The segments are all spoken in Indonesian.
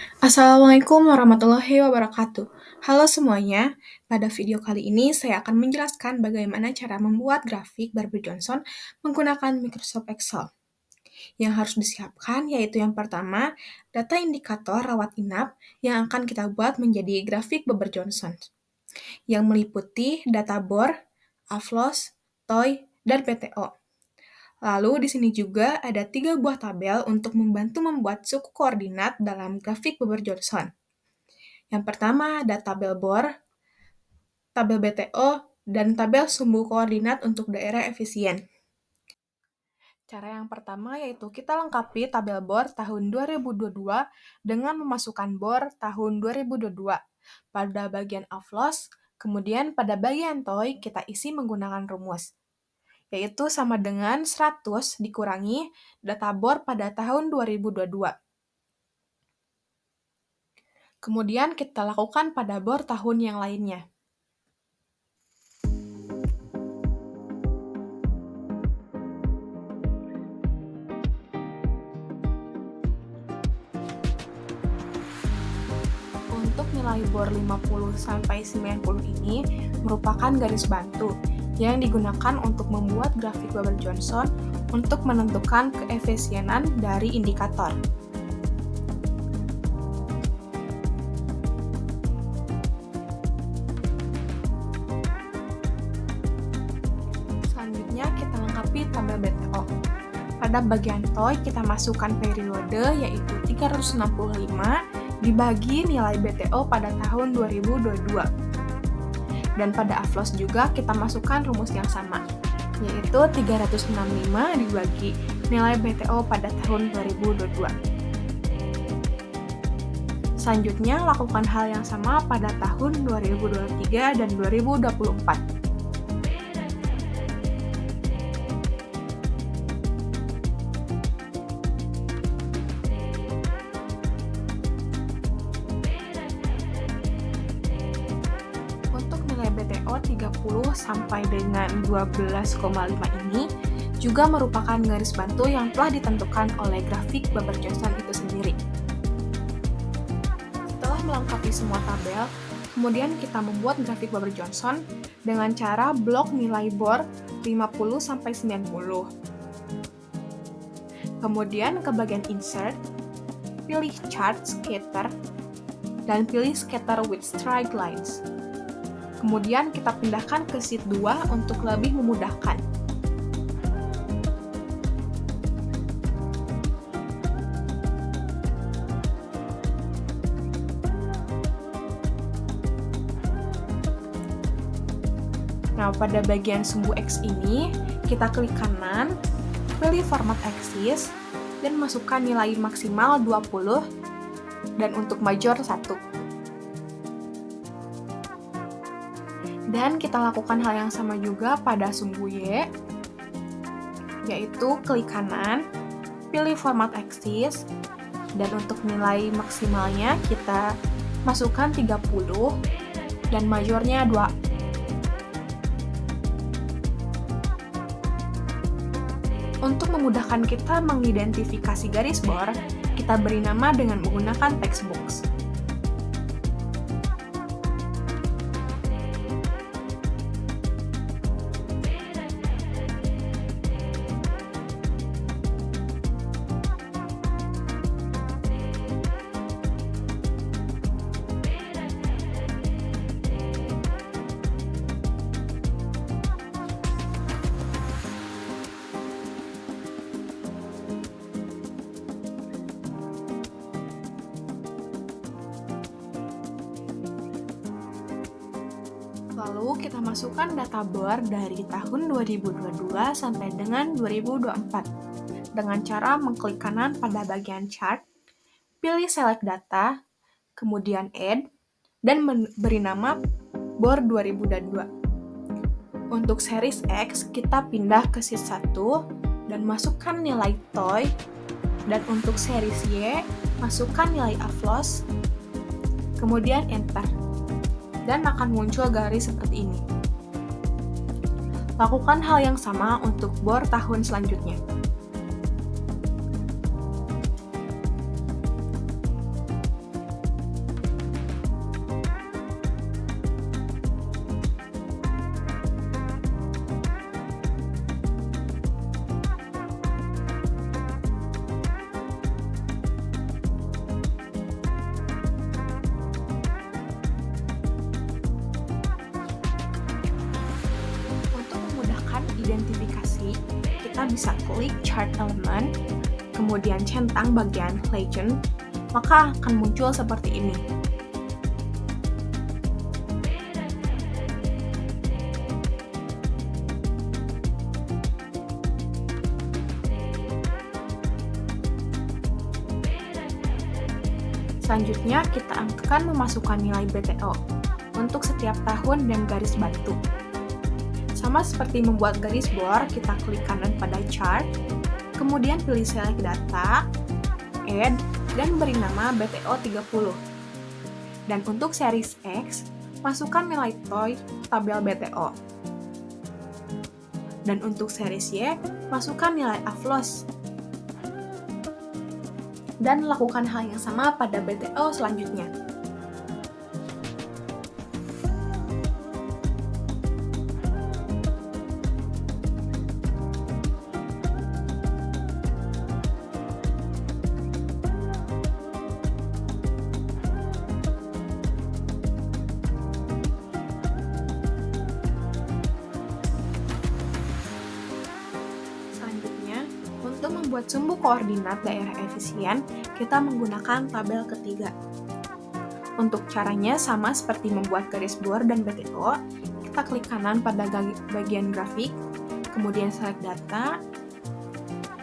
Assalamualaikum warahmatullahi wabarakatuh. Halo semuanya, pada video kali ini saya akan menjelaskan bagaimana cara membuat grafik Barbie Johnson menggunakan Microsoft Excel. Yang harus disiapkan yaitu yang pertama, data indikator rawat inap yang akan kita buat menjadi grafik Barbie Johnson, yang meliputi data bor, aflos, toy, dan PTO. Lalu di sini juga ada 3 buah tabel untuk membantu membuat suku koordinat dalam grafik Barbie Johnson. Yang pertama ada tabel bor, tabel BTO, dan tabel sumbu koordinat untuk daerah efisien. Cara yang pertama yaitu kita lengkapi tabel bor tahun 2022 dengan memasukkan bor tahun 2022 pada bagian aflos, kemudian pada bagian toy kita isi menggunakan rumus, yaitu sama dengan 100 dikurangi data bor pada tahun 2022. Kemudian kita lakukan pada bor tahun yang lainnya. Untuk nilai bor 50-90 ini merupakan garis bantu yang digunakan untuk membuat grafik Barbie Johnson untuk menentukan keefisienan dari indikator. Selanjutnya kita lengkapi tabel BTO. Pada bagian toy kita masukkan periode yaitu 365 dibagi nilai BTO pada tahun 2022. Dan pada aflos juga kita masukkan rumus yang sama, yaitu 365 dibagi nilai BTO pada tahun 2022. Selanjutnya, lakukan hal yang sama pada tahun 2023 dan 2024. BTO 30 sampai dengan 12,5 ini juga merupakan garis bantu yang telah ditentukan oleh grafik Barbie Johnson itu sendiri. Setelah melengkapi semua tabel, kemudian kita membuat grafik Barbie Johnson dengan cara blok nilai bor 50 sampai 90. Kemudian ke bagian insert, pilih chart scatter dan pilih scatter with straight lines. Kemudian kita pindahkan ke sheet 2 untuk lebih memudahkan. Nah, pada bagian sumbu X ini, kita klik kanan, pilih format axis, dan masukkan nilai maksimal 20, dan untuk major 1. Dan kita lakukan hal yang sama juga pada sumbu Y, yaitu klik kanan, pilih format axis, dan untuk nilai maksimalnya kita masukkan 30, dan majornya 2. Untuk memudahkan kita mengidentifikasi garis bor, kita beri nama dengan menggunakan text box. Lalu kita masukkan data bor dari tahun 2022 sampai dengan 2024 dengan cara mengklik kanan pada bagian chart, pilih select data, kemudian add, dan beri nama bor 2022. Untuk series X, kita pindah ke sheet 1 dan masukkan nilai toy, dan untuk series Y, masukkan nilai aflos, kemudian enter. Dan akan muncul garis seperti ini. Lakukan hal yang sama untuk bor tahun selanjutnya. identifikasi, kita bisa klik chart element, kemudian centang bagian legend, maka akan muncul seperti ini. Selanjutnya, kita akan memasukkan nilai BTO untuk setiap tahun dan garis batu. Sama seperti membuat garis bor, kita klik kanan pada chart, kemudian pilih select data, add, dan beri nama BTO 30. Dan untuk series X, masukkan nilai toy tabel BTO. Dan untuk series Y, masukkan nilai AFLOS. Dan lakukan hal yang sama pada BTO selanjutnya. Untuk membuat sumbu koordinat daerah efisien, kita menggunakan tabel ketiga. Untuk caranya sama seperti membuat garis bor dan BTO, kita klik kanan pada bagian grafik, kemudian select data,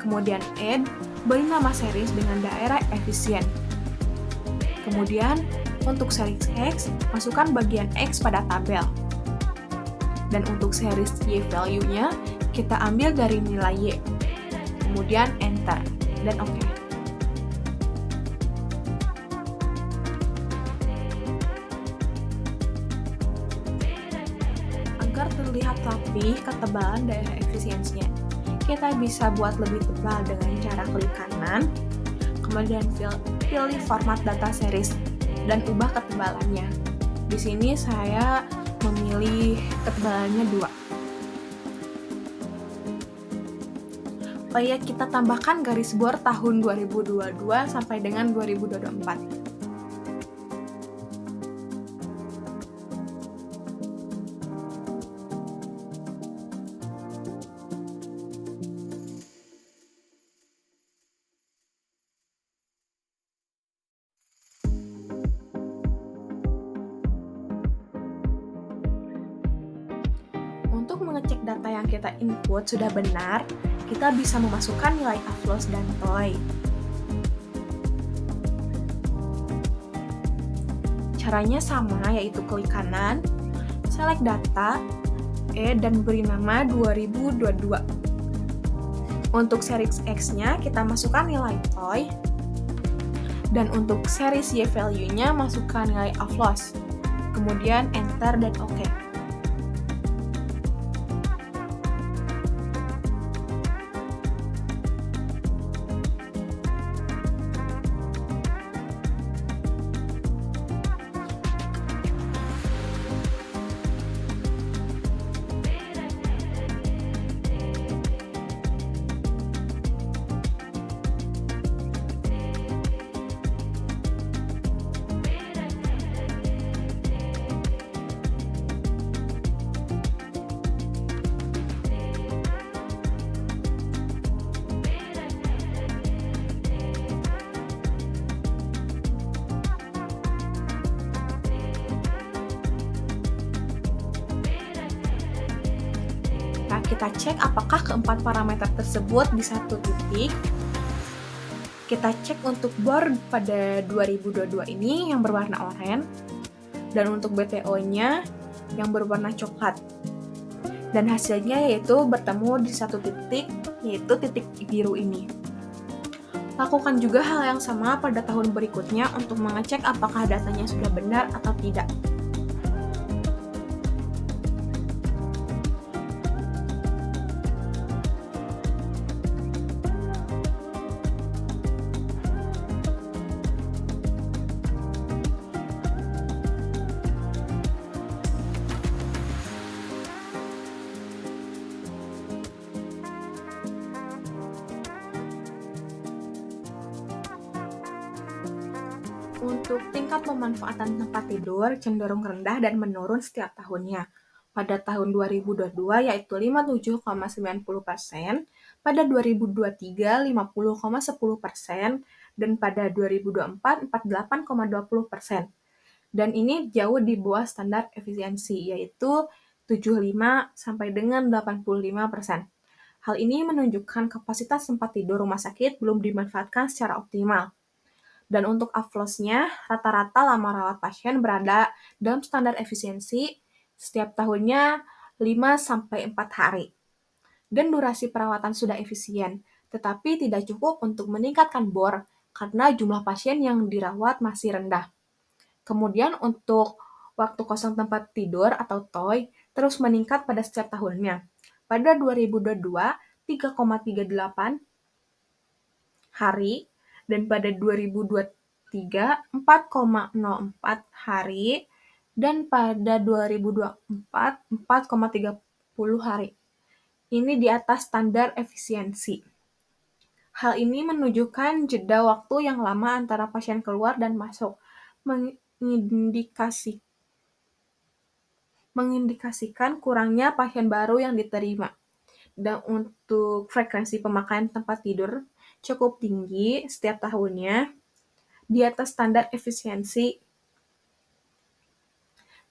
kemudian add, beri nama series dengan daerah efisien. Kemudian, untuk series X, masukkan bagian X pada tabel. Dan untuk series Y value-nya, kita ambil dari nilai Y. Kemudian enter, dan OK. Agar terlihat rapi ketebalan daerah efisiensinya, kita bisa buat lebih tebal dengan cara klik kanan, kemudian pilih format data series, dan ubah ketebalannya. Di sini saya memilih ketebalannya 2. Kita tambahkan garis bor tahun 2022 sampai dengan 2024. Untuk mengecek data yang kita input sudah benar, kita bisa memasukkan nilai AFLOS dan TOY. Caranya sama, yaitu klik kanan, select data, add, dan beri nama 2022. Untuk series X-nya, kita masukkan nilai TOY, dan untuk series Y value-nya, masukkan nilai AFLOS. Kemudian enter dan OK. Kita cek apakah keempat parameter tersebut di satu titik. Kita cek untuk bor pada 2022 ini yang berwarna oranye, dan untuk BTO-nya yang berwarna coklat. Dan hasilnya yaitu bertemu di satu titik, yaitu titik biru ini. Lakukan juga hal yang sama pada tahun berikutnya untuk mengecek apakah datanya sudah benar atau tidak. Untuk tingkat pemanfaatan tempat tidur cenderung rendah dan menurun setiap tahunnya. pada tahun 2022 yaitu 57,90%, pada 2023 50,10%, dan pada 2024 48,20%. Dan ini jauh di bawah standar efisiensi, yaitu 75 sampai dengan 85%. Hal ini menunjukkan kapasitas tempat tidur rumah sakit belum dimanfaatkan secara optimal. Dan untuk AFLOS-nya, rata-rata lama rawat pasien berada dalam standar efisiensi setiap tahunnya 5-4 hari. Dan durasi perawatan sudah efisien, tetapi tidak cukup untuk meningkatkan BOR karena jumlah pasien yang dirawat masih rendah. Kemudian untuk waktu kosong tempat tidur atau TOI terus meningkat pada setiap tahunnya. Pada 2022, 3,38 hari, dan pada 2023, 4,04 hari, dan pada 2024, 4,30 hari. Ini di atas standar efisiensi. Hal ini menunjukkan jeda waktu yang lama antara pasien keluar dan masuk, mengindikasikan kurangnya pasien baru yang diterima. Dan untuk frekuensi pemakaian tempat tidur cukup tinggi setiap tahunnya, di atas standar efisiensi.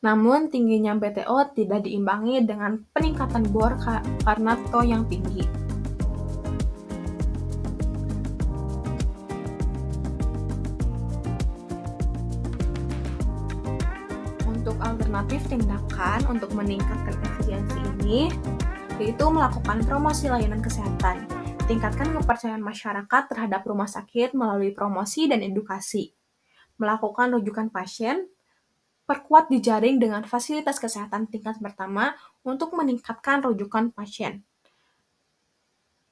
Namun, tingginya BTO tidak diimbangi dengan peningkatan BOR karena TO yang tinggi. Untuk alternatif tindakan untuk meningkatkan efisiensi ini, yaitu melakukan promosi layanan kesehatan, tingkatkan kepercayaan masyarakat terhadap rumah sakit melalui promosi dan edukasi, melakukan rujukan pasien, perkuat jejaring dengan fasilitas kesehatan tingkat pertama untuk meningkatkan rujukan pasien,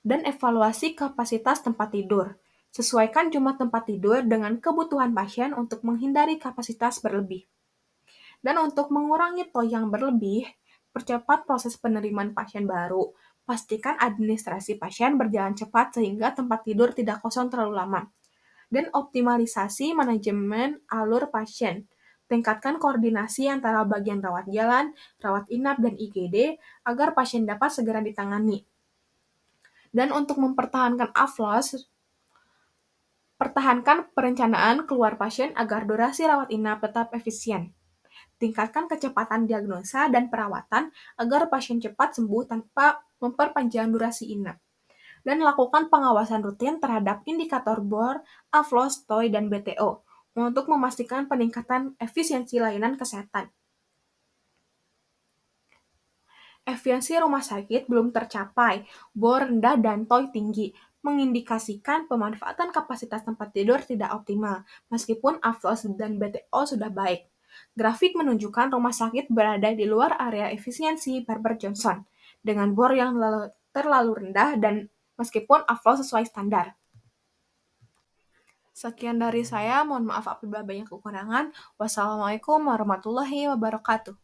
dan evaluasi kapasitas tempat tidur. Sesuaikan jumlah tempat tidur dengan kebutuhan pasien untuk menghindari kapasitas berlebih. Dan untuk mengurangi TOI yang berlebih, percepat proses penerimaan pasien baru. Pastikan administrasi pasien berjalan cepat sehingga tempat tidur tidak kosong terlalu lama. Dan optimalisasi manajemen alur pasien. Tingkatkan koordinasi antara bagian rawat jalan, rawat inap, dan IGD agar pasien dapat segera ditangani. Dan untuk mempertahankan AFLOS, pertahankan perencanaan keluar pasien agar durasi rawat inap tetap efisien. Tingkatkan kecepatan diagnosa dan perawatan agar pasien cepat sembuh tanpa memperpanjang durasi inap. Dan lakukan pengawasan rutin terhadap indikator BOR, AFLOS, TOI, dan BTO untuk memastikan peningkatan efisiensi layanan kesehatan. Efisiensi rumah sakit belum tercapai, BOR rendah dan TOI tinggi, mengindikasikan pemanfaatan kapasitas tempat tidur tidak optimal, meskipun AFLOS dan BTO sudah baik. Grafik menunjukkan rumah sakit berada di luar area efisiensi Barber-Johnson, dengan BOR yang terlalu rendah dan meskipun AFLOS sesuai standar. Sekian dari saya, mohon maaf apabila banyak kekurangan. Wassalamualaikum warahmatullahi wabarakatuh.